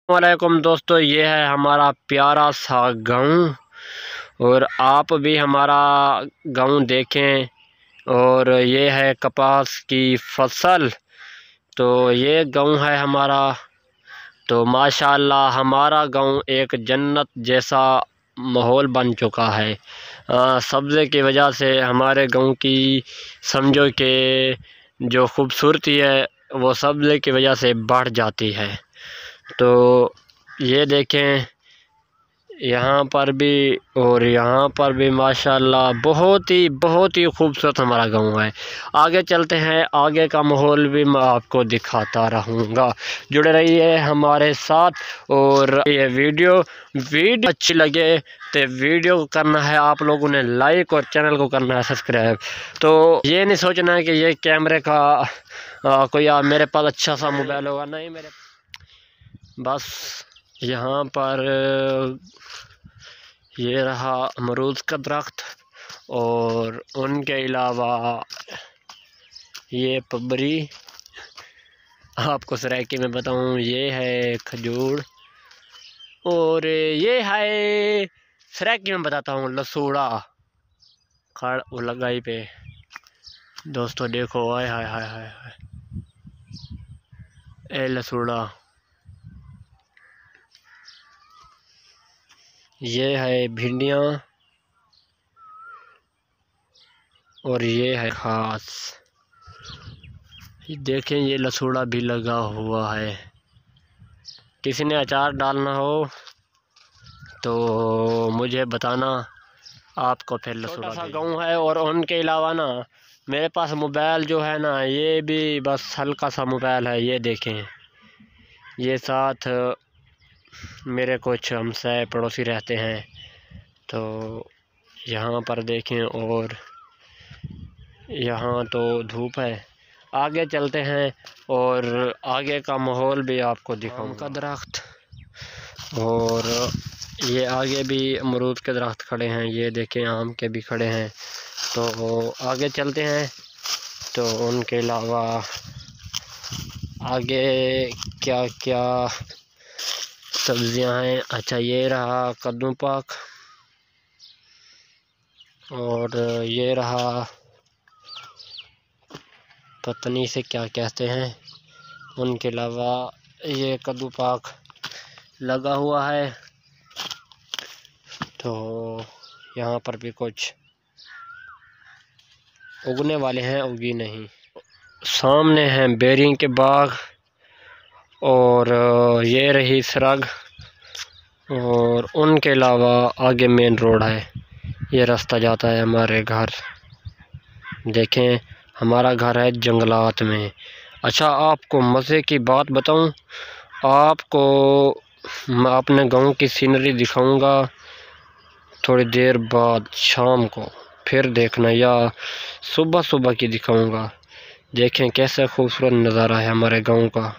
वालेकुम दोस्तों, ये है हमारा प्यारा सा गाँव और आप भी हमारा गाँव देखें। और ये है कपास की फसल। तो ये गाँव है हमारा। तो माशाल्लाह हमारा गाँव एक जन्नत जैसा माहौल बन चुका है। सब्ज़े की वजह से हमारे गाँव की समझो कि जो खूबसूरती है वो सब्ज़े की वजह से बढ़ जाती है। तो ये देखें, यहाँ पर भी और यहाँ पर भी माशाल्लाह बहुत ही खूबसूरत हमारा गांव है। आगे चलते हैं, आगे का माहौल भी मैं आपको दिखाता रहूँगा। जुड़े रहिए हमारे साथ। और ये वीडियो अच्छी लगे तो वीडियो को करना है आप लोगों ने लाइक और चैनल को करना है सब्सक्राइब। तो ये नहीं सोचना है कि ये कैमरे का कोई मेरे पास अच्छा सा मोबाइल होगा, नहीं। मेरे बस यहाँ पर ये रहा अमरूद का दरख्त और उनके अलावा ये पबरी। आपको सराइकी में बताऊँ, ये है खजूर और ये है सराइकी में बताता हूँ लसूड़ा खड़ वो लगाई पे। दोस्तों देखो, हाय हाय हाय हाय हाय, ए लसूड़ा। ये है भिंडियाँ और ये है घास। देखें, ये लसूड़ा भी लगा हुआ है। किसी ने अचार डालना हो तो मुझे बताना, आपको फिर लसूड़ा सा गाँव है। और उनके अलावा ना मेरे पास मोबाइल जो है ना, ये भी बस हल्का सा मोबाइल है। ये देखें, ये साथ मेरे कुछ हमसाए पड़ोसी रहते हैं। तो यहाँ पर देखें, और यहाँ तो धूप है। आगे चलते हैं और आगे का माहौल भी आपको दिखाऊं का दरख्त। और ये आगे भी अमरूद के दरख्त खड़े हैं, ये देखें आम के भी खड़े हैं। तो आगे चलते हैं। तो उनके अलावा आगे क्या क्या सब्जियां हैं। अच्छा, ये रहा कद्दू पाक और ये रहा पत्नी से क्या कहते हैं। उनके अलावा ये कद्दू पाक लगा हुआ है। तो यहाँ पर भी कुछ उगने वाले हैं, उगी नहीं। सामने हैं बेरिंग के बाग और ये रही सरग। और उनके अलावा आगे मेन रोड है, ये रास्ता जाता है हमारे घर। देखें, हमारा घर है जंगलात में। अच्छा, आपको मज़े की बात बताऊं, आपको मैं अपने गांव की सीनरी दिखाऊंगा थोड़ी देर बाद शाम को, फिर देखना, या सुबह सुबह की दिखाऊंगा। देखें कैसा खूबसूरत नज़ारा है हमारे गांव का।